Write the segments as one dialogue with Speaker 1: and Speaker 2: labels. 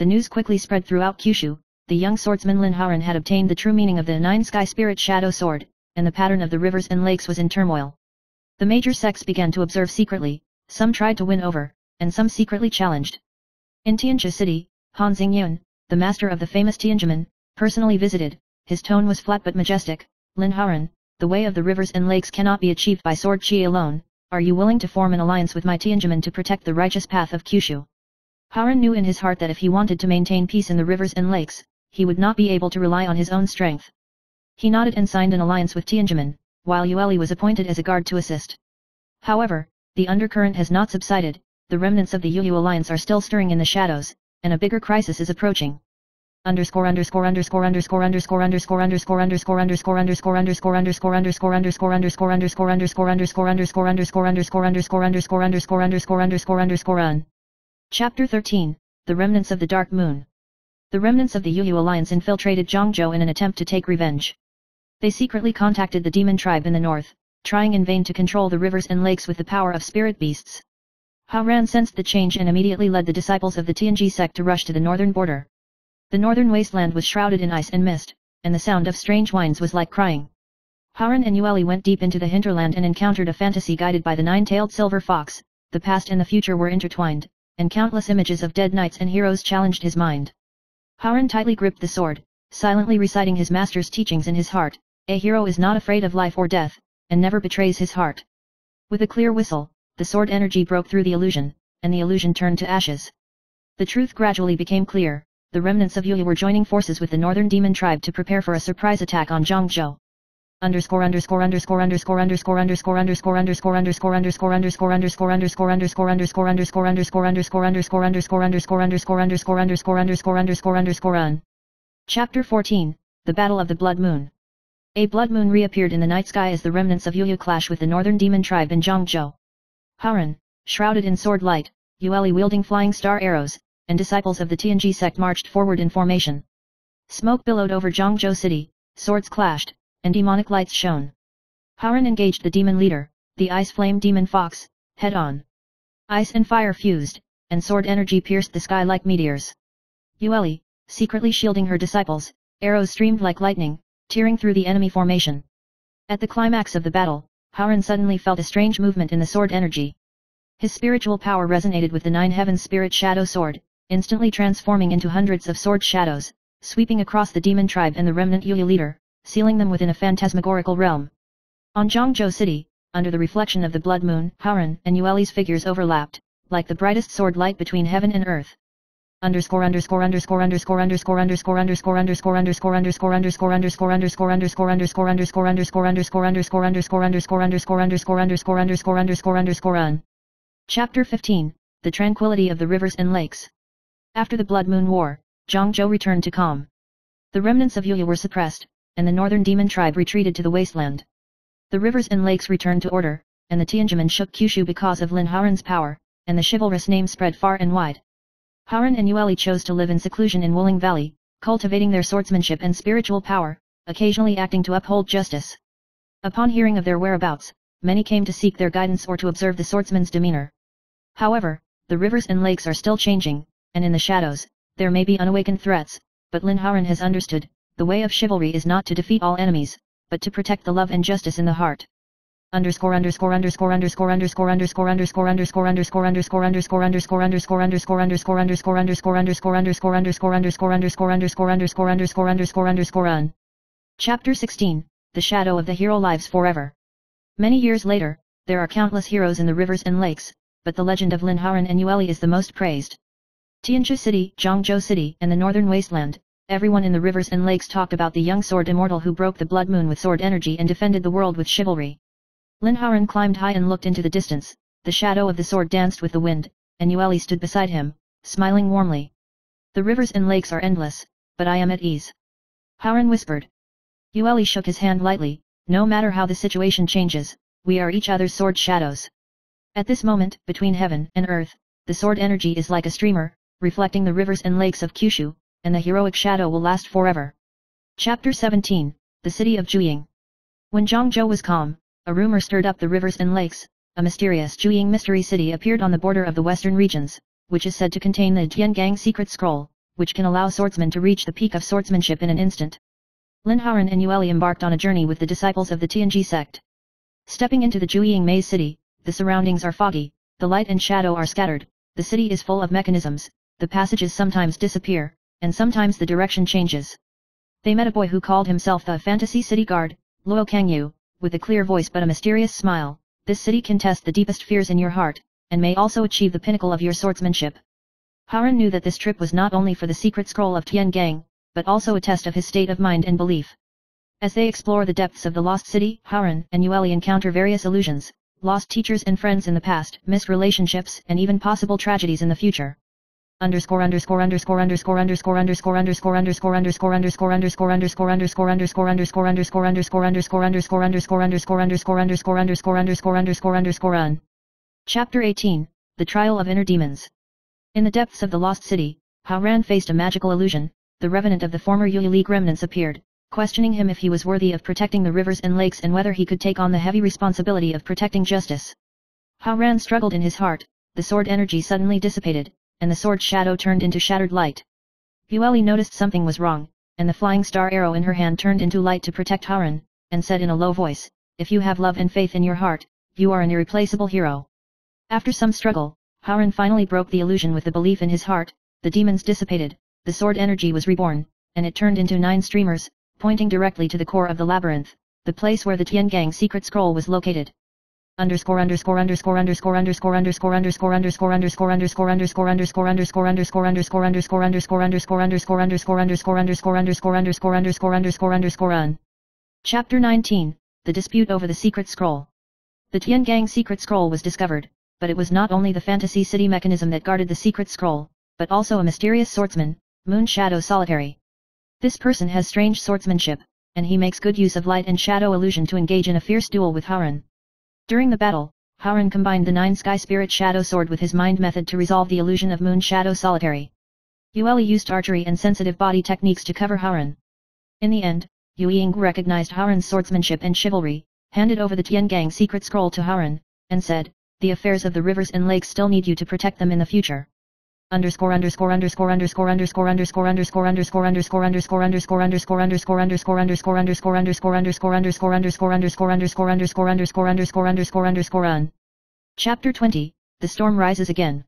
Speaker 1: the news quickly spread throughout Kyushu. The young swordsman Lin Haoran had obtained the true meaning of the Nine Sky Spirit Shadow Sword, and the pattern of the rivers and lakes was in turmoil. The major sects began to observe secretly, some tried to win over, and some secretly challenged. In Tianjia City, Han Xingyun, the master of the famous Tianjimen, personally visited. His tone was flat but majestic. Lin Haoran, the way of the rivers and lakes cannot be achieved by sword chi alone. Are you willing to form an alliance with my Tianjimen to protect the righteous path of Kyushu? Haoran knew in his heart that if he wanted to maintain peace in the rivers and lakes, he would not be able to rely on his own strength. He nodded and signed an alliance with Tianjimen, while Yueli was appointed as a guard to assist. However, the undercurrent has not subsided. The remnants of the Yu alliance are still stirring in the shadows, and a bigger crisis is approaching. Chapter 13, The Remnants of the Dark Moon. The remnants of the Yu alliance infiltrated Zhongzhou in an attempt to take revenge. They secretly contacted the demon tribe in the north, trying in vain to control the rivers and lakes with the power of spirit beasts. Haoran sensed the change and immediately led the disciples of the Tianji sect to rush to the northern border. The northern wasteland was shrouded in ice and mist, and the sound of strange whines was like crying. Haoran and Yueli went deep into the hinterland and encountered a fantasy guided by the nine-tailed silver fox. The past and the future were intertwined, and countless images of dead knights and heroes challenged his mind. Haoran tightly gripped the sword, silently reciting his master's teachings in his heart. A hero is not afraid of life or death, and never betrays his heart. With a clear whistle, the sword energy broke through the illusion, and the illusion turned to ashes. The truth gradually became clear. The remnants of Yu were joining forces with the northern demon tribe to prepare for a surprise attack on Zhongzhou. Chapter 14, The Battle of the Blood Moon. A blood moon reappeared in the night sky as the remnants of Yu clashed with the northern demon tribe in Zhongzhou. Haoran, shrouded in sword light, Yueli wielding flying star arrows, and disciples of the Tianji sect marched forward in formation. Smoke billowed over Zhongzhou city, swords clashed, and demonic lights shone. Haoran engaged the demon leader, the ice flame demon fox, head-on. Ice and fire fused, and sword energy pierced the sky like meteors. Yueli, secretly shielding her disciples, arrows streamed like lightning, tearing through the enemy formation. At the climax of the battle, Haoran suddenly felt a strange movement in the sword energy. His spiritual power resonated with the Nine Heavens Spirit Shadow Sword, instantly transforming into hundreds of sword shadows, sweeping across the demon tribe and the remnant Yu leader, sealing them within a phantasmagorical realm. On Zhongzhou city, under the reflection of the blood moon, Haoran and Yueli's figures overlapped, like the brightest sword light between heaven and earth. Chapter 15, The Tranquility of the Rivers and Lakes. After the Blood Moon War, Zhongzhou returned to calm. The remnants of Yu were suppressed, and the northern demon tribe retreated to the wasteland. The rivers and lakes returned to order, and the Tianjimen shook Kyushu because of Lin Haoran's power, and the chivalrous name spread far and wide. Haoran and Yueli chose to live in seclusion in Wuling Valley, cultivating their swordsmanship and spiritual power, occasionally acting to uphold justice. Upon hearing of their whereabouts, many came to seek their guidance or to observe the swordsman's demeanor. However, the rivers and lakes are still changing, and in the shadows, there may be unawakened threats, but Lin Haoran has understood, the way of chivalry is not to defeat all enemies, but to protect the love and justice in the heart. Chapter 16, The Shadow of the Hero Lives Forever. Many years later, there are countless heroes in the rivers and lakes, but the legend of Lin Haoran and Yueli is the most praised. Tianjia City, Zhongzhou City, and the northern wasteland, everyone in the rivers and lakes talked about the young sword immortal who broke the blood moon with sword energy and defended the world with chivalry. Lin Haoran climbed high and looked into the distance, the shadow of the sword danced with the wind, and Yueli stood beside him, smiling warmly. The rivers and lakes are endless, but I am at ease. Haoran whispered. Yueli shook his hand lightly. No matter how the situation changes, we are each other's sword shadows. At this moment, between heaven and earth, the sword energy is like a streamer, reflecting the rivers and lakes of Kyushu, and the heroic shadow will last forever. Chapter 17, The City of Juying. When Zhongzhou was calm, a rumor stirred up the rivers and lakes. A mysterious Juying mystery city appeared on the border of the western regions, which is said to contain the Tiangang secret scroll, which can allow swordsmen to reach the peak of swordsmanship in an instant. Lin Haoran and Yue Li embarked on a journey with the disciples of the Tianji sect. Stepping into the Zhuiying Maze city, the surroundings are foggy, the light and shadow are scattered, the city is full of mechanisms, the passages sometimes disappear, and sometimes the direction changes. They met a boy who called himself the Fantasy City Guard, Luo Kangyu, with a clear voice but a mysterious smile. This city can test the deepest fears in your heart, and may also achieve the pinnacle of your swordsmanship. Haoran knew that this trip was not only for the secret scroll of Tiangang, but also a test of his state of mind and belief. As they explore the depths of the lost city, Haoran and Yue Li encounter various illusions, lost teachers and friends in the past, missed relationships, and even possible tragedies in the future. Chapter 18, The Trial of Inner Demons. In the depths of the lost city, Haoran faced a magical illusion. The revenant of the former Yu League remnants appeared, questioning him if he was worthy of protecting the rivers and lakes and whether he could take on the heavy responsibility of protecting justice. Haoran struggled in his heart, the sword energy suddenly dissipated, and the sword shadow turned into shattered light. Yue Li noticed something was wrong, and the flying star arrow in her hand turned into light to protect Haoran, and said in a low voice, "If you have love and faith in your heart, you are an irreplaceable hero." After some struggle, Haoran finally broke the illusion with the belief in his heart. The demons dissipated, the sword energy was reborn, and it turned into 9 streamers, pointing directly to the core of the labyrinth, the place where the Tiangang secret scroll was located. Chapter 19, The Dispute over the Secret Scroll. The Tiangang secret scroll was discovered, but it was not only the fantasy city mechanism that guarded the secret scroll, but also a mysterious swordsman, Moon Shadow Solitary. This person has strange swordsmanship, and he makes good use of light and shadow illusion to engage in a fierce duel with Haoran. During the battle, Haoran combined the 9 Sky Spirit Shadow Sword with his mind method to resolve the illusion of Moon Shadow Solitary. Yue Li used archery and sensitive body techniques to cover Haoran. In the end, Yu Ying recognized Haoran's swordsmanship and chivalry, handed over the Tiangang secret scroll to Haoran, and said, "The affairs of the rivers and lakes still need you to protect them in the future." Chapter 20, The Storm Rises Again.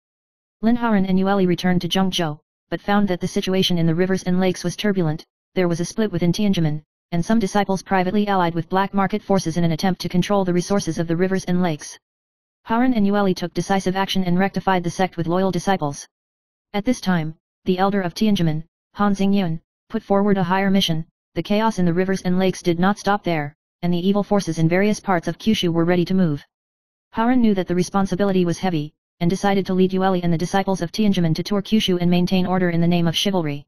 Speaker 1: Lin Haoran and Yue Li returned to Zhengzhou, but found that the situation in the rivers and lakes was turbulent. There was a split within Tianjimen, and some disciples privately allied with black market forces in an attempt to control the resources of the rivers and lakes. Haoran and Yue Li took decisive action and rectified the sect with loyal disciples. At this time, the elder of Tianjimen, Han Xingyun, put forward a higher mission. The chaos in the rivers and lakes did not stop there, and the evil forces in various parts of Kyushu were ready to move. Haoran knew that the responsibility was heavy, and decided to lead Yue Li and the disciples of Tianjimen to tour Kyushu and maintain order in the name of chivalry.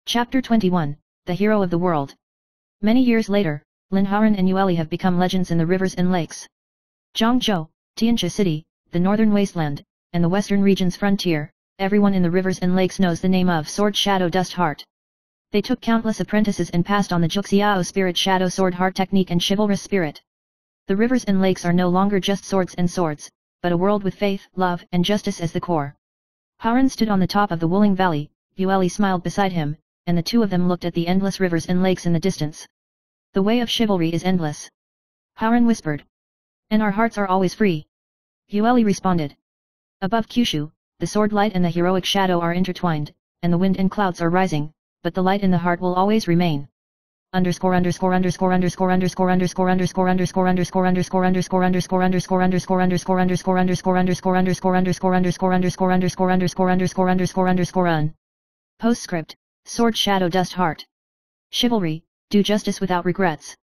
Speaker 1: Chapter 21, The Hero of the World. Many years later, Lin Haoran and Yue Li have become legends in the rivers and lakes. Zhengzhou, Tianjia City, the northern wasteland, and the western region's frontier, everyone in the rivers and lakes knows the name of Sword Shadow Dust Heart. They took countless apprentices and passed on the Juxiao Spirit Shadow Sword Heart technique and chivalrous spirit. The rivers and lakes are no longer just swords and swords, but a world with faith, love, and justice as the core. Haoran stood on the top of the Wuling Valley, Yue Li smiled beside him, and the two of them looked at the endless rivers and lakes in the distance. The way of chivalry is endless. Haoran whispered. And our hearts are always free. Yue Li responded. Above Kyushu, the sword light and the heroic shadow are intertwined, and the wind and clouds are rising, but the light in the heart will always remain. Postscript. Sword Shadow Dust Heart. Chivalry, do justice without regrets.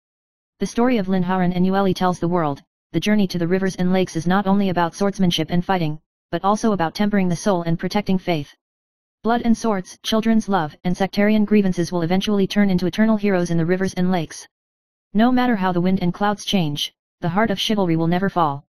Speaker 1: The story of Lin Haoran and Yue Li tells the world, the journey to the rivers and lakes is not only about swordsmanship and fighting, but also about tempering the soul and protecting faith. Blood and swords, children's love, and sectarian grievances will eventually turn into eternal heroes in the rivers and lakes. No matter how the wind and clouds change, the heart of chivalry will never fall.